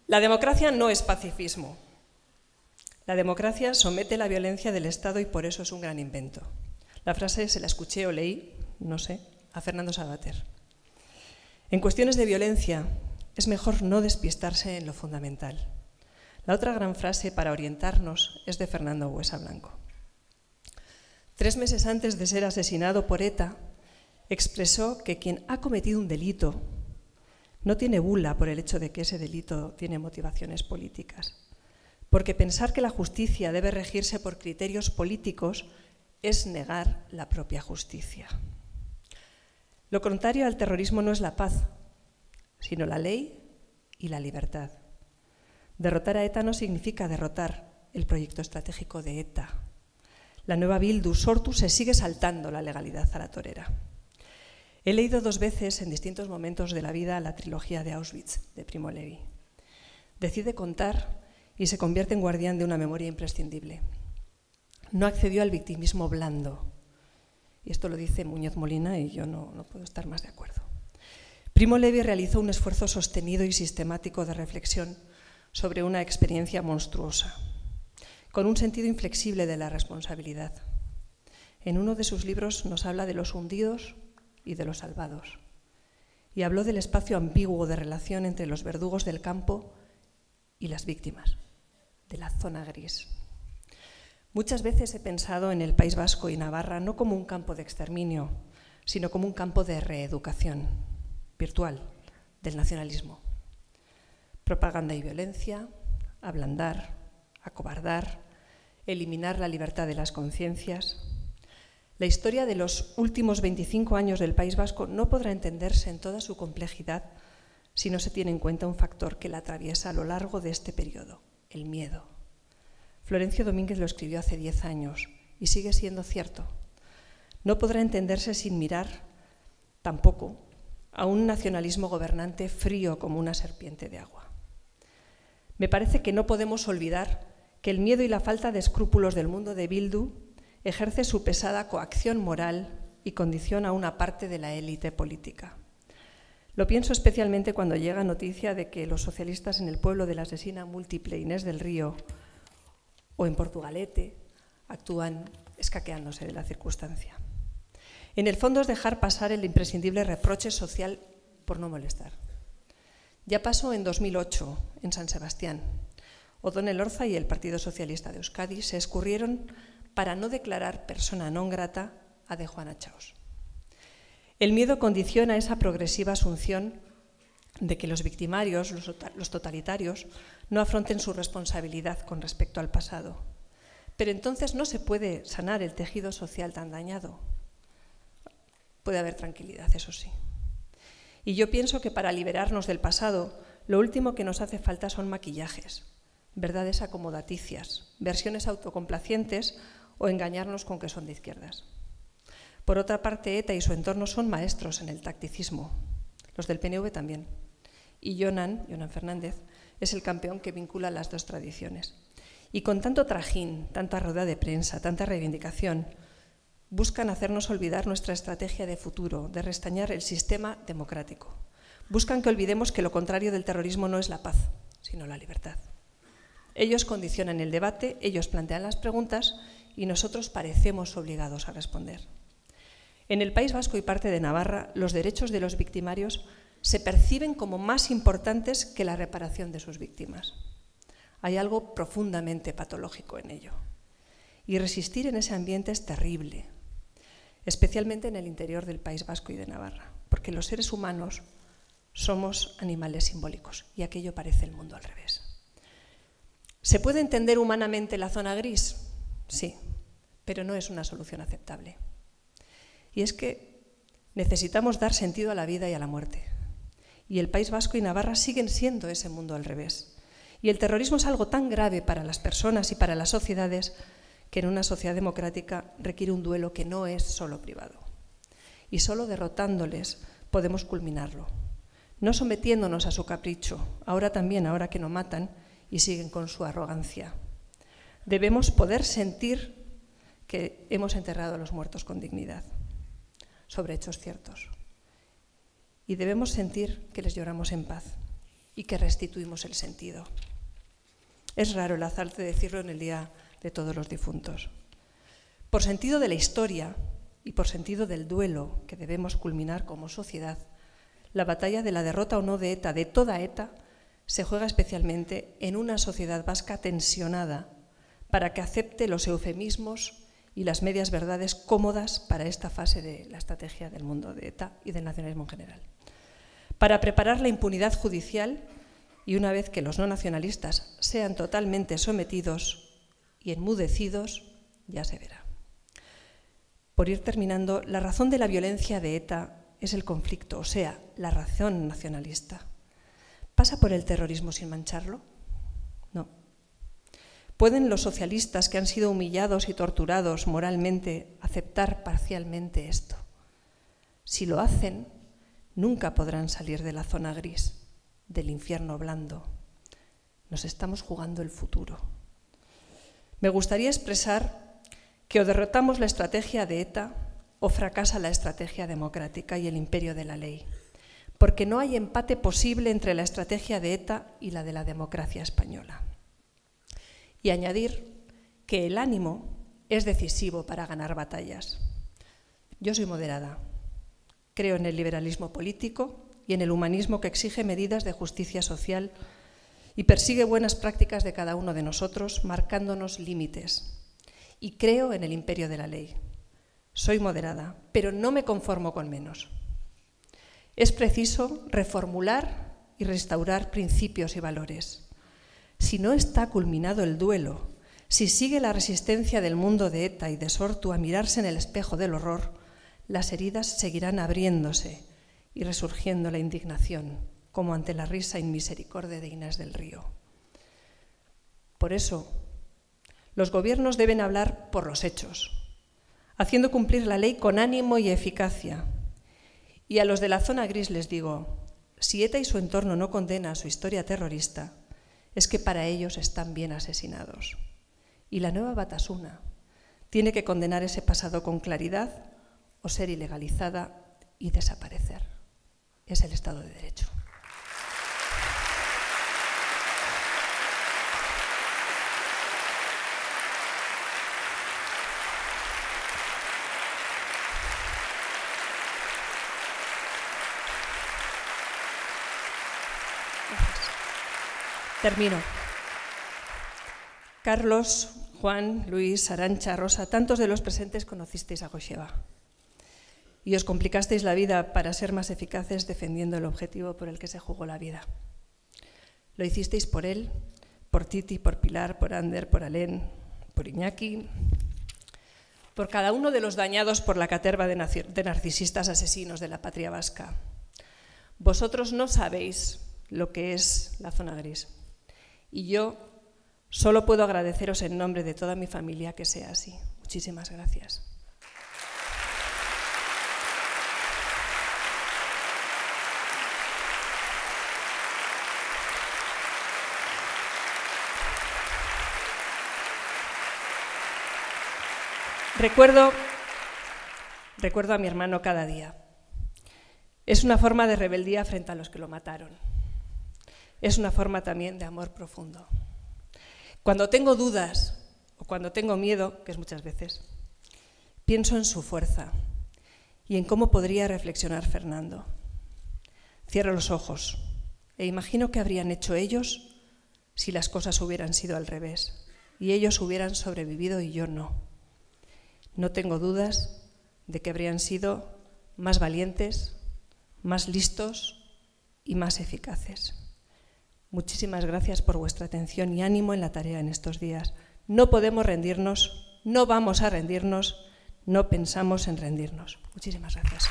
La democracia no es pacifismo. La democracia somete la violencia del Estado y por eso es un gran invento. La frase se la escuché o leí, no sé, a Fernando Savater. En cuestiones de violencia es mejor no despistarse en lo fundamental. La otra gran frase para orientarnos es de Fernando Buesa Blanco. 3 meses antes de ser asesinado por ETA, expresó que quien ha cometido un delito no tiene bula por el hecho de que ese delito tiene motivaciones políticas, porque pensar que la justicia debe regirse por criterios políticos es negar la propia justicia. Lo contrario al terrorismo no es la paz, sino la ley y la libertad. Derrotar a ETA no significa derrotar el proyecto estratégico de ETA. La nueva Bildu Sortu se sigue saltando la legalidad a la torera. He leído 2 veces en distintos momentos de la vida la trilogía de Auschwitz, de Primo Levi. Decide contar y se convierte en guardián de una memoria imprescindible. No accedió al victimismo blando. Y esto lo dice Muñoz Molina y yo no puedo estar más de acuerdo. Primo Levi realizó un esfuerzo sostenido y sistemático de reflexión sobre una experiencia monstruosa, con un sentido inflexible de la responsabilidad. En uno de sus libros nos habla de los hundidos y de los salvados, y habló del espacio ambiguo de relación entre los verdugos del campo y las víctimas, de la zona gris. Muchas veces he pensado en el País Vasco y Navarra no como un campo de exterminio, sino como un campo de reeducación virtual del nacionalismo. Propaganda y violencia, ablandar, acobardar, eliminar la libertad de las conciencias. La historia de los últimos 25 años del País Vasco no podrá entenderse en toda su complejidad si no se tiene en cuenta un factor que la atraviesa a lo largo de este periodo, el miedo. Florencio Domínguez lo escribió hace 10 años y sigue siendo cierto. No podrá entenderse sin mirar tampoco a un nacionalismo gobernante frío como una serpiente de agua. Me parece que no podemos olvidar que el miedo y la falta de escrúpulos del mundo de Bildu ejerce su pesada coacción moral y condiciona a una parte de la élite política. Lo pienso especialmente cuando llega noticia de que los socialistas en el pueblo de la asesina múltiple Inés del Río o en Portugalete actúan escaqueándose de la circunstancia. En el fondo es dejar pasar el imprescindible reproche social por no molestar. Ya pasó en 2008, en San Sebastián. Odón Elorza y el Partido Socialista de Euskadi se escurrieron para no declarar persona non grata a de Juana Chaos. El miedo condiciona esa progresiva asunción de que los victimarios, los totalitarios, no afronten su responsabilidad con respecto al pasado. Pero entonces no se puede sanar el tejido social tan dañado. Puede haber tranquilidad, eso sí. Y yo pienso que para liberarnos del pasado, lo último que nos hace falta son maquillajes, verdades acomodaticias, versiones autocomplacientes o engañarnos con que son de izquierdas. Por otra parte, ETA y su entorno son maestros en el tacticismo, los del PNV también. Y Jonan Fernández, es el campeón que vincula las dos tradiciones. Y con tanto trajín, tanta rueda de prensa, tanta reivindicación, buscan hacernos olvidar nuestra estrategia de futuro, de restañar el sistema democrático. Buscan que olvidemos que lo contrario del terrorismo no es la paz, sino la libertad. Ellos condicionan el debate, ellos plantean las preguntas y nosotros parecemos obligados a responder. En el País Vasco y parte de Navarra, los derechos de los victimarios se perciben como más importantes que la reparación de sus víctimas. Hay algo profundamente patológico en ello. Y resistir en ese ambiente es terrible, especialmente en el interior del País Vasco y de Navarra, porque los seres humanos somos animales simbólicos y aquello parece el mundo al revés. ¿Se puede entender humanamente la zona gris? Sí, pero no es una solución aceptable. Y es que necesitamos dar sentido a la vida y a la muerte. Y el País Vasco y Navarra siguen siendo ese mundo al revés. Y el terrorismo es algo tan grave para las personas y para las sociedades que en una sociedad democrática requiere un duelo que no es solo privado. Y solo derrotándoles podemos culminarlo, no sometiéndonos a su capricho, ahora también, ahora que no matan y siguen con su arrogancia. Debemos poder sentir que hemos enterrado a los muertos con dignidad, sobre hechos ciertos. Y debemos sentir que les lloramos en paz y que restituimos el sentido. Es raro el azar de decirlo en el Día de Todos los Difuntos. Por sentido de la historia y por sentido del duelo que debemos culminar como sociedad, la batalla de la derrota o no de ETA, de toda ETA, se juega especialmente en una sociedad vasca tensionada para que acepte los eufemismos y las medias verdades cómodas para esta fase de la estrategia del mundo de ETA y del nacionalismo en general. Para preparar la impunidad judicial y una vez que los no nacionalistas sean totalmente sometidos y enmudecidos, ya se verá. Por ir terminando, la razón de la violencia de ETA es el conflicto, o sea, la razón nacionalista. ¿Pasa por el terrorismo sin mancharlo? No. ¿Pueden los socialistas que han sido humillados y torturados moralmente aceptar parcialmente esto? Si lo hacen, nunca podrán salir de la zona gris, del infierno blando. Nos estamos jugando el futuro. Me gustaría expresar que o derrotamos la estrategia de ETA o fracasa la estrategia democrática y el imperio de la ley, porque no hay empate posible entre la estrategia de ETA y la de la democracia española. Y añadir que el ánimo es decisivo para ganar batallas. Yo soy moderada, creo en el liberalismo político y en el humanismo que exige medidas de justicia social y persigue buenas prácticas de cada uno de nosotros, marcándonos límites. Y creo en el imperio de la ley. Soy moderada, pero no me conformo con menos. Es preciso reformular y restaurar principios y valores. Si no está culminado el duelo, si sigue la resistencia del mundo de ETA y de Sortu a mirarse en el espejo del horror, las heridas seguirán abriéndose y resurgiendo la indignación, como ante la risa inmisericordia de Inés del Río. Por eso, los gobiernos deben hablar por los hechos, haciendo cumplir la ley con ánimo y eficacia. Y a los de la zona gris les digo, si ETA y su entorno no condenan su historia terrorista, es que para ellos están bien asesinados. Y la nueva Batasuna tiene que condenar ese pasado con claridad o ser ilegalizada y desaparecer. Es el Estado de Derecho. Termino. Carlos, Juan, Luis, Arantxa, Rosa, tantos de los presentes conocisteis a Joseba y os complicasteis la vida para ser más eficaces defendiendo el objetivo por el que se jugó la vida. Lo hicisteis por él, por Titi, por Pilar, por Ander, por Alén, por Iñaki, por cada uno de los dañados por la caterva de narcisistas asesinos de la patria vasca. Vosotros no sabéis lo que es la zona gris. Y yo solo puedo agradeceros en nombre de toda mi familia que sea así. Muchísimas gracias. Recuerdo a mi hermano cada día. Es una forma de rebeldía frente a los que lo mataron. Es una forma también de amor profundo. Cuando tengo dudas o cuando tengo miedo, que es muchas veces, pienso en su fuerza y en cómo podría reflexionar Fernando. Cierro los ojos e imagino qué habrían hecho ellos si las cosas hubieran sido al revés y ellos hubieran sobrevivido y yo no. No tengo dudas de que habrían sido más valientes, más listos y más eficaces. Muchísimas gracias por vuestra atención y ánimo en la tarea en estos días. No podemos rendirnos, no vamos a rendirnos, no pensamos en rendirnos. Muchísimas gracias.